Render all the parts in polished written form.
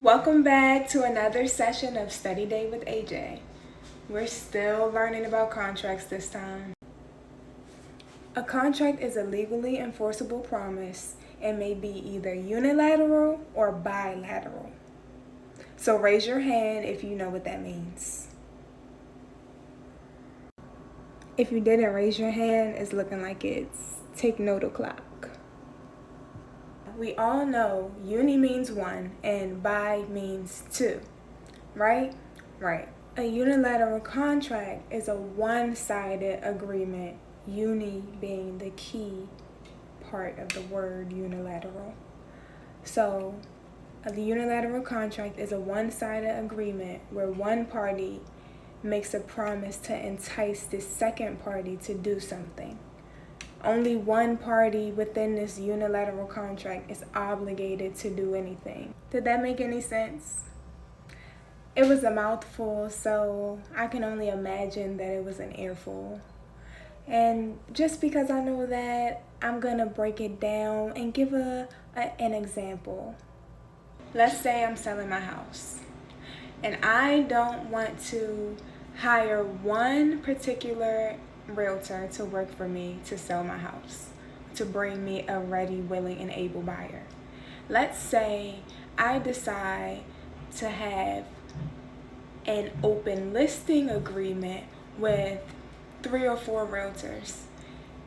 Welcome back to another session of Study Day with AJ. We're still learning about contracts this time. A contract is a legally enforceable promise and may be either unilateral or bilateral. So raise your hand if you know what that means. If you didn't raise your hand, it's looking like it's take note o'clock. We all know uni means one and bi means two, right? Right. A unilateral contract is a one-sided agreement, uni being the key part of the word unilateral. So, a unilateral contract is a one-sided agreement where one party makes a promise to entice the second party to do something. Only one party within this unilateral contract is obligated to do anything. Did that make any sense? It was a mouthful, so I can only imagine that it was an earful. And just because I know that, I'm gonna break it down and give an example. Let's say I'm selling my house, and I don't want to hire one particular realtor to work for me to sell my house, to bring me a ready, willing, and able buyer. Let's say I decide to have an open listing agreement with 3 or 4 realtors.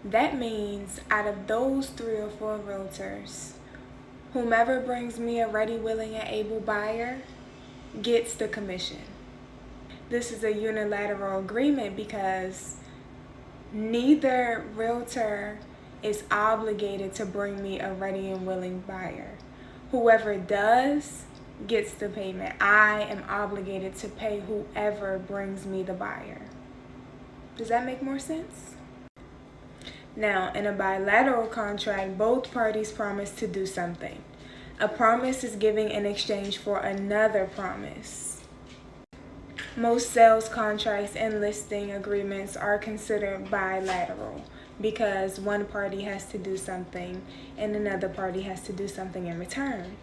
That means out of those 3 or 4 realtors, whomever brings me a ready, willing, and able buyer gets the commission. This is a unilateral agreement because neither realtor is obligated to bring me a ready and willing buyer. Whoever does gets the payment. I am obligated to pay whoever brings me the buyer. Does that make more sense? Now, in a bilateral contract, both parties promise to do something. A promise is given in exchange for another promise. Most sales contracts and listing agreements are considered bilateral because one party has to do something and another party has to do something in return.